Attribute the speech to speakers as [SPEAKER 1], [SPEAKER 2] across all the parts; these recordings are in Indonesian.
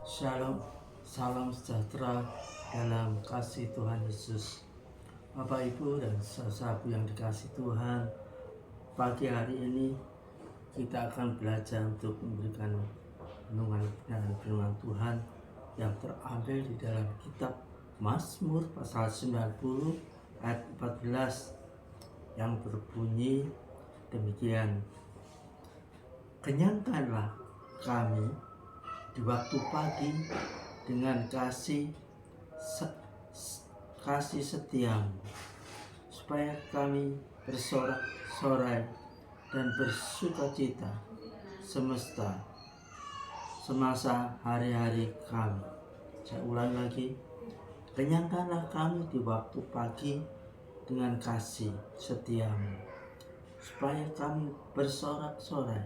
[SPEAKER 1] Shalom, salam sejahtera dalam kasih Tuhan Yesus. Bapak, Ibu, dan saudaraku yang dikasih Tuhan, pagi hari ini kita akan belajar untuk memberikan renungan dan firman Tuhan yang terambil di dalam kitab Mazmur pasal 90 ayat 14 yang berbunyi demikian. Kenyangkanlah kami di waktu pagi dengan kasih setiamu, supaya kami bersorak-sorai dan bersukacita semasa hari-hari kami. Saya ulang lagi, kenyangkanlah kami di waktu pagi dengan kasih setiamu, supaya kami bersorak-sorai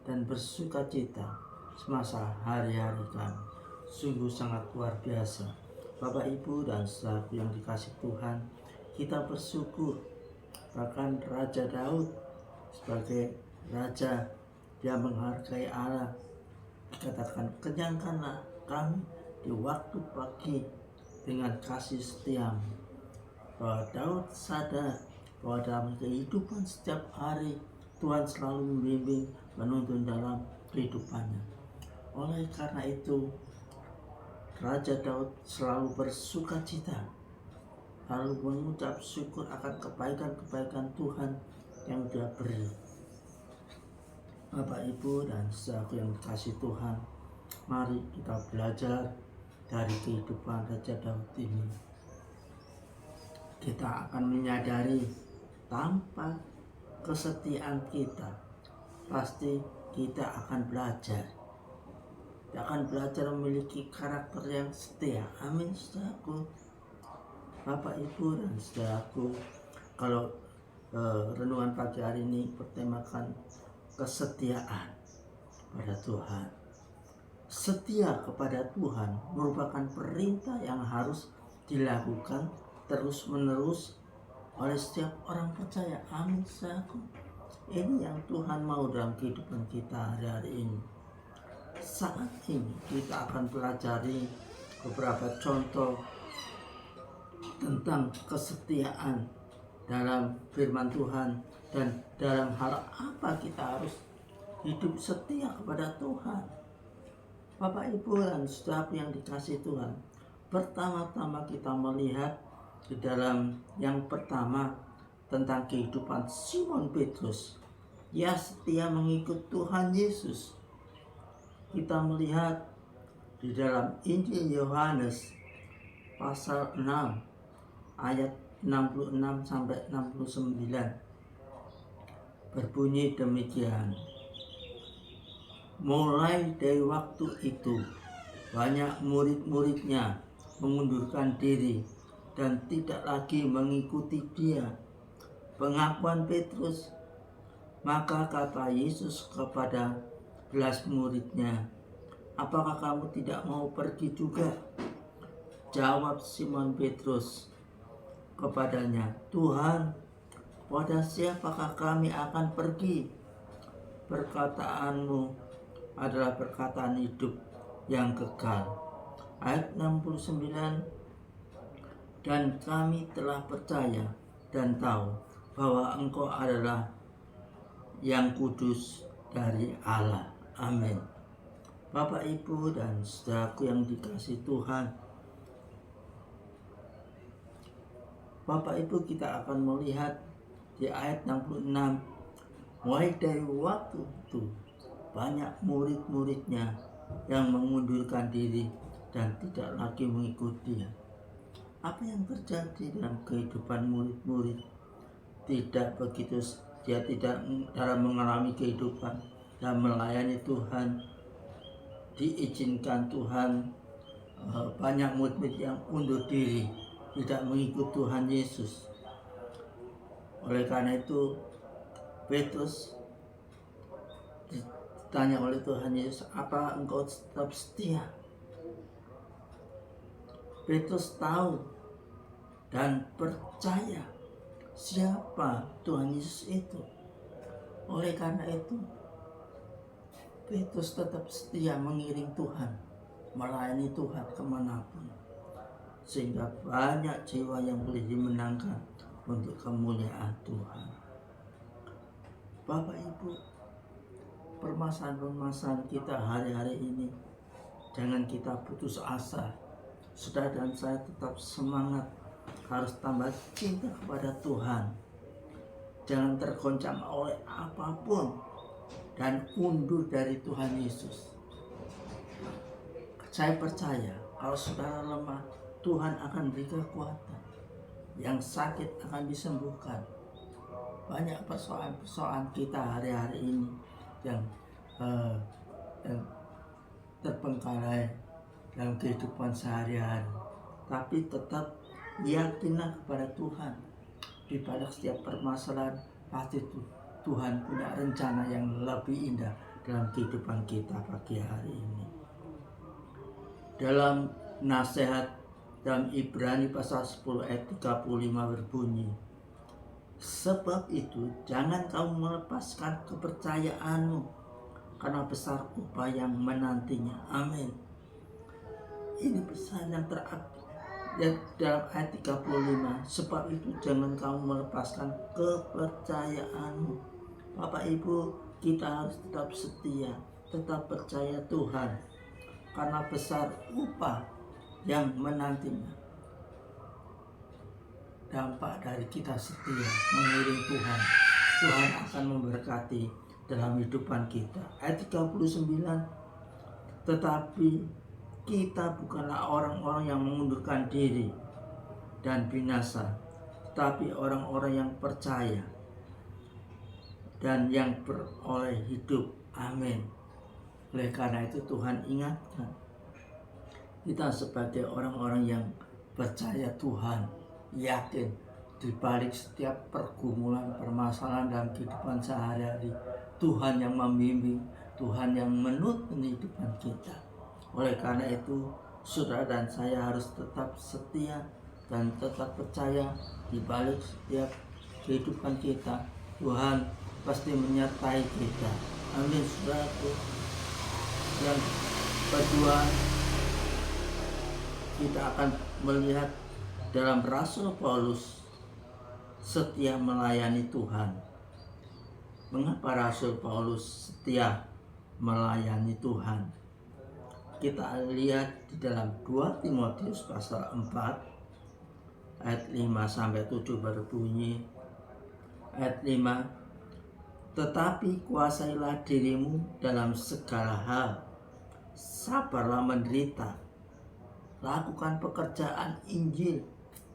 [SPEAKER 1] dan bersukacita semasa hari-hari kami. Sungguh sangat luar biasa. Bapak, Ibu, dan saudaraku yang dikasih Tuhan, kita bersyukur bahkan Raja Daud sebagai raja yang menghargai Allah dikatakan, kenyangkanlah kami di waktu pagi dengan kasih setiamu. Bahwa Daud sadar bahwa dalam kehidupan setiap hari Tuhan selalu membimbing, menuntun dalam kehidupannya. Oleh karena itu, Raja Daud selalu bersukacita, lalu mengucap syukur akan kebaikan-kebaikan Tuhan yang Dia beri. Bapak, Ibu, dan saudaraku yang dikasih Tuhan, mari kita belajar dari kehidupan Raja Daud ini. Kita akan menyadari tanpa kesetiaan kita, pasti kita akan belajar. Kita akan belajar memiliki karakter yang setia. Amin, saudaraku. Bapak, Ibu, dan saudaraku, kalau renungan pagi hari ini bertemakan kesetiaan pada Tuhan. Setia kepada Tuhan merupakan perintah yang harus dilakukan terus-menerus oleh setiap orang percaya. Amin, saudaraku. Ini yang Tuhan mau dalam kehidupan kita hari-hari ini. Saat ini kita akan pelajari beberapa contoh tentang kesetiaan dalam firman Tuhan dan dalam hal apa kita harus hidup setia kepada Tuhan. Bapak, Ibu, dan saudara yang dikasih Tuhan, pertama-tama kita melihat di dalam yang pertama tentang kehidupan Simon Petrus. Ia setia mengikut Tuhan Yesus. Kita melihat di dalam Injil Yohanes pasal 6 ayat 66 sampai 69 berbunyi demikian. Mulai dari waktu itu banyak murid-muridnya mengundurkan diri dan tidak lagi mengikuti dia. Pengakuan Petrus. Maka kata Yesus kepada 11 muridnya, apakah kamu tidak mau pergi juga? Jawab Simon Petrus kepadanya, Tuhan, pada siapakah kami akan pergi? Perkataanmu adalah perkataan hidup yang kekal. Ayat 69, dan kami telah percaya dan tahu bahwa Engkau adalah yang kudus dari Allah. Amin. Bapak, Ibu, dan saudaraku yang dikasih Tuhan, Bapak, Ibu, kita akan melihat di ayat 66, mulai dari waktu itu banyak murid-muridnya yang mengundurkan diri dan tidak lagi mengikutinya. Apa yang terjadi dalam kehidupan murid-murid? Tidak begitu, dia tidak dalam mengalami kehidupan dan melayani Tuhan. Diizinkan Tuhan, banyak murid yang undur diri, tidak mengikut Tuhan Yesus. Oleh karena itu Petrus ditanya oleh Tuhan Yesus, apa engkau tetap setia? Petrus tahu dan percaya siapa Tuhan Yesus itu. Oleh karena itu Petrus tetap setia mengiring Tuhan. melayani Tuhan kemanapun, sehingga banyak jiwa yang boleh dimenangkan untuk kemuliaan Tuhan. Bapak Ibu, permasalahan-permasalahan kita hari-hari ini, jangan kita putus asa. Saudara dan saya tetap semangat, harus tambah cinta kepada Tuhan. Jangan tergoncang oleh apapun dan undur dari Tuhan Yesus. Saya percaya kalau saudara lemah, Tuhan akan beri kekuatan. Yang sakit akan disembuhkan. Banyak persoalan-persoalan kita hari-hari ini yang terbengkalai dalam kehidupan sehari-hari, tapi tetap yakinlah kepada Tuhan. Di balik setiap permasalahan pasti Tuhan punya rencana yang lebih indah dalam kehidupan kita pagi hari ini. Dalam nasihat dalam Ibrani pasal 10 ayat 35 berbunyi, sebab itu jangan kamu melepaskan kepercayaanmu, karena besar upah yang menantinya. Amin. Ini pesan yang terakhir dalam ayat 35. Sebab itu jangan kamu melepaskan kepercayaanmu. Bapak Ibu, kita harus tetap setia, tetap percaya Tuhan, karena besar upah yang menantinya. Dampak dari kita setia mengiring Tuhan, Tuhan akan memberkati dalam kehidupan kita. Ayat 39, tetapi kita bukanlah orang-orang yang mengundurkan diri dan binasa, tetapi orang-orang yang percaya dan yang beroleh hidup. Amin. Oleh karena itu Tuhan ingatkan kita sebagai orang-orang yang percaya Tuhan, yakin di balik setiap pergumulan, permasalahan dalam kehidupan sehari-hari, Tuhan yang membimbing, Tuhan yang menuntun kehidupan kita. Oleh karena itu, saudara dan saya harus tetap setia dan tetap percaya di balik setiap kehidupan kita, Tuhan pasti menyertai kita. Amin, saudaraku. Yang kedua, kita akan melihat dalam Rasul Paulus setia melayani Tuhan. Mengapa Rasul Paulus setia melayani Tuhan? Kita lihat di dalam 2 Timotius pasal 4 ayat 5-7 berbunyi, ayat 5, tetapi kuasailah dirimu dalam segala hal, sabarlah menderita, lakukan pekerjaan Injil,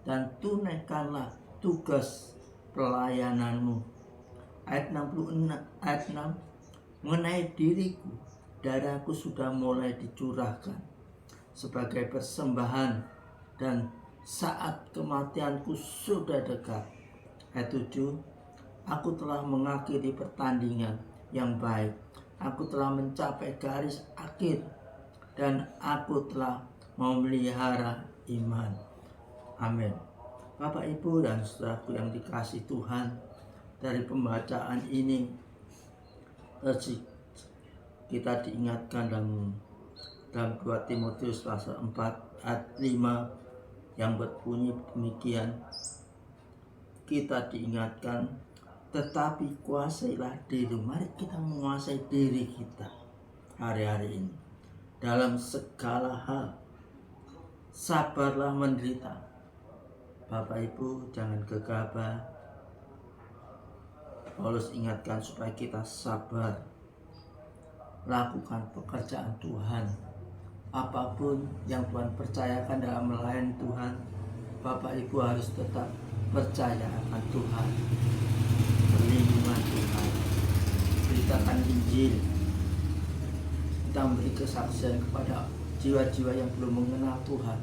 [SPEAKER 1] dan tunaikanlah tugas pelayananmu. Ayat 66, ayat 6, mengenai diriku, darahku sudah mulai dicurahkan sebagai persembahan, dan saat kematianku sudah dekat. Ayat 7, aku telah mengakhiri pertandingan yang baik, aku telah mencapai garis akhir, dan aku telah memelihara iman. Amin. Bapak, Ibu, dan saudaraku yang dikasihi Tuhan, dari pembacaan ini kita diingatkan dalam 2 Timotius pasal 4 ayat 5 yang berbunyi demikian. Kita diingatkan, tetapi kuasailah diri. Mari kita menguasai diri kita hari-hari ini dalam segala hal, sabarlah menderita. Bapak Ibu, jangan gegabah. Paulus ingatkan supaya kita sabar, lakukan pekerjaan Tuhan. Apapun yang Tuhan percayakan dalam melayani Tuhan, Bapak Ibu harus tetap percaya akan Tuhan, perlindungan Tuhan, beritakan Injil. Kita memberi kesaksian kepada jiwa-jiwa yang belum mengenal Tuhan.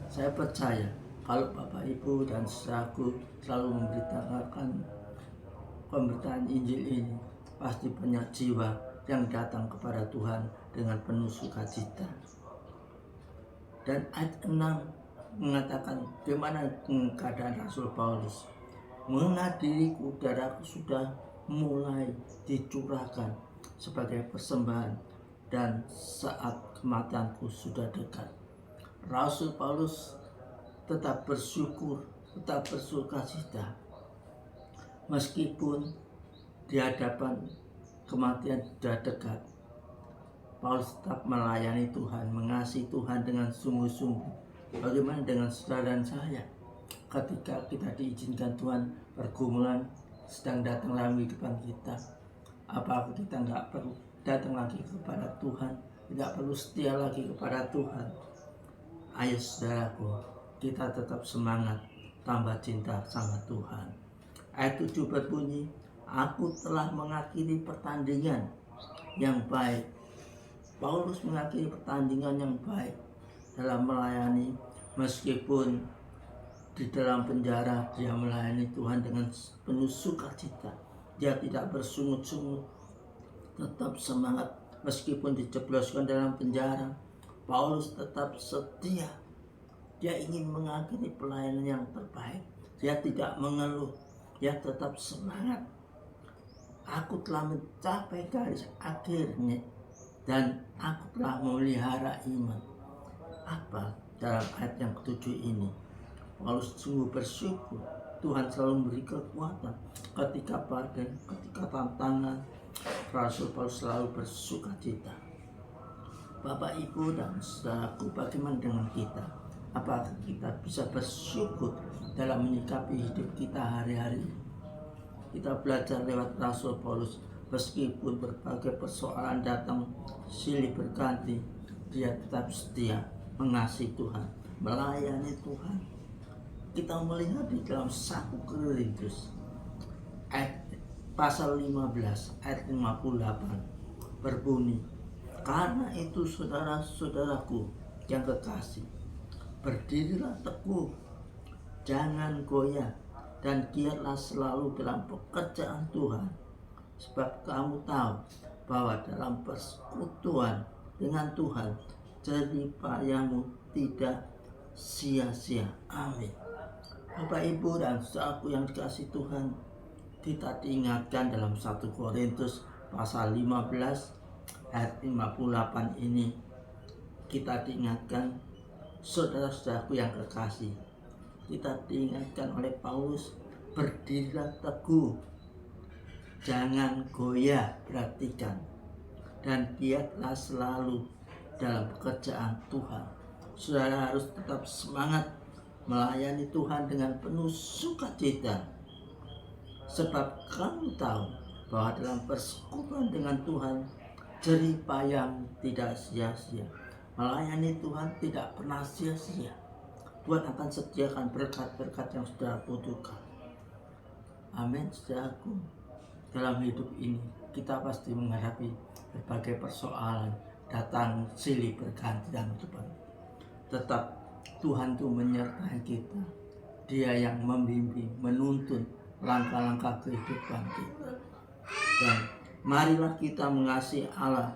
[SPEAKER 1] Saya percaya kalau Bapak Ibu dan saudaraku selalu memberitakan pemberitaan Injil ini, pasti banyak jiwa yang datang kepada Tuhan dengan penuh sukacita. Dan ayat 6 mengatakan bagaimana keadaan Rasul Paulus. Mengenai diriku, darahku sudah mulai dicurahkan sebagai persembahan, dan saat kematianku sudah dekat. Rasul Paulus tetap bersyukur, tetap bersukacita. Meskipun di hadapan kematian sudah dekat, Paulus tetap melayani Tuhan, mengasihi Tuhan dengan sungguh-sungguh. Bagaimana dengan saudara dan saya? Ketika kita diizinkan Tuhan, pergumulan sedang datang dalam kehidupan kita, apakah kita nggak perlu datang lagi kepada Tuhan, tidak perlu setia lagi kepada Tuhan? Ayo saudaraku, kita tetap semangat, tambah cinta sama Tuhan. Ayat 7 berbunyi, aku telah mengakhiri pertandingan yang baik. Paulus mengakhiri pertandingan yang baik dalam melayani, meskipun di dalam penjara dia melayani Tuhan dengan penuh sukacita. Dia tidak bersungut-sungut, tetap semangat meskipun dijebloskan dalam penjara. Paulus tetap setia. Dia ingin mengakhiri pelayanan yang terbaik. Dia tidak mengeluh, dia tetap semangat. Aku telah mencapai garis akhirnya dan aku telah memelihara iman. Apa dalam ayat yang ketujuh ini? Paulus sungguh bersyukur Tuhan selalu memberi kekuatan ketika badai, ketika tantangan. Rasul Paulus selalu bersukacita. Bapak, Ibu, dan saudaraku, bagaimana dengan kita? Apakah kita bisa bersyukur dalam menyikapi hidup kita hari-hari? Kita belajar lewat Rasul Paulus, meskipun berbagai persoalan datang silih berganti, dia tetap setia mengasihi Tuhan, melayani Tuhan. Kita melihat di dalam 1 Korintus pasal 15 ayat 58 berbunyi, karena itu saudara-saudaraku yang kekasih, berdirilah teguh, jangan goyah, dan giatlah selalu dalam pekerjaan Tuhan, sebab kamu tahu bahwa dalam persekutuan dengan Tuhan jerih payahmu tidak sia-sia. Amin. Bapak, Ibu, dan saudaraku yang dikasihi Tuhan, kita diingatkan dalam 1 Korintus pasal 15 ayat 58 ini, kita diingatkan, saudara-saudaraku yang kekasih, kita diingatkan oleh Paulus, berdirilah teguh, jangan goyah, perhatikan, dan giatlah selalu dalam pekerjaan Tuhan. Saudara harus tetap semangat melayani Tuhan dengan penuh sukacita, sebab kamu tahu bahwa dalam persekutuan dengan Tuhan jerih payah tidak sia-sia. Melayani Tuhan tidak pernah sia-sia. Tuhan akan sediakan berkat-berkat yang saudara butuhkan. Amin, saudaraku. Dalam hidup ini kita pasti menghadapi berbagai persoalan datang silih berganti dalam kehidupan. Tetap Tuhan itu menyertai kita. Dia yang membimbing, menuntun langkah-langkah kehidupan kita. Dan marilah kita mengasihi Allah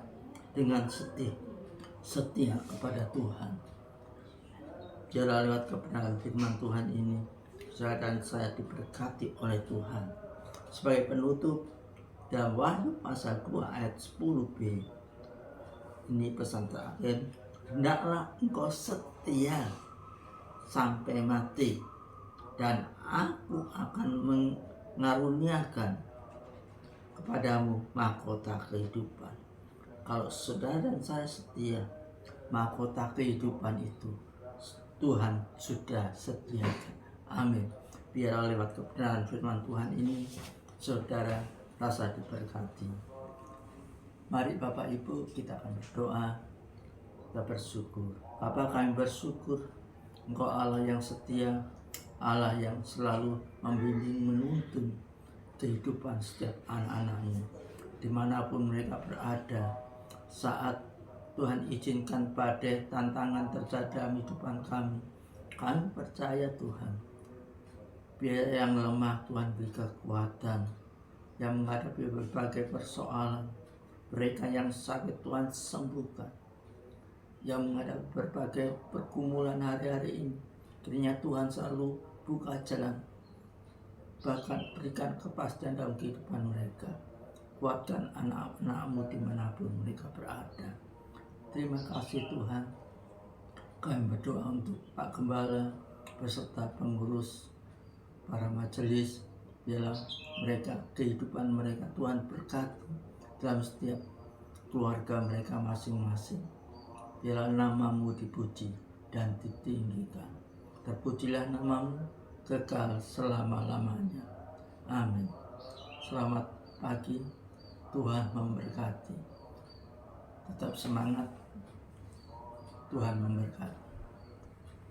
[SPEAKER 1] dengan setia kepada Tuhan. Biarlah lewat kebenaran firman Tuhan ini, saya dan saya diberkati oleh Tuhan. Sebagai penutup, dalam Wahyu pasal 2 ayat 10b, ini pesan terakhir, hendaklah engkau setia sampai mati, dan aku akan mengaruniakan kepadamu mahkota kehidupan. Kalau saudara dan saya setia, mahkota kehidupan itu Tuhan sudah sediakan. Amin. Biarlah lewat kebenaran firman Tuhan ini, saudara rasa diberkati. Mari Bapak Ibu, kita akan berdoa, kita bersyukur. Bapa, kami bersyukur Engkau Allah yang setia, Allah yang selalu membimbing, menuntun kehidupan setiap anak-anak-Mu dimanapun mereka berada. Saat Tuhan izinkan badai, tantangan terjadi dalam kehidupan kami percaya Tuhan, biar yang lemah Tuhan beri kekuatan, yang menghadapi berbagai persoalan, mereka yang sakit Tuhan sembuhkan, yang menghadapi berbagai pergumulan hari-hari ini, kiranya Tuhan selalu buka jalan, bahkan berikan kepastian dalam kehidupan mereka. Kuatkan anak-anak-Mu dimanapun mereka berada. Terima kasih Tuhan. Kami berdoa untuk Pak Gembala beserta pengurus, para majelis, biarlah mereka, kehidupan mereka Tuhan berkati dalam setiap keluarga mereka masing-masing. Biarlah namamu dipuji dan ditinggikan. Terpujilah namamu kekal selama-lamanya. Amin. Selamat pagi, Tuhan memberkati. Tetap semangat, Tuhan memberkati.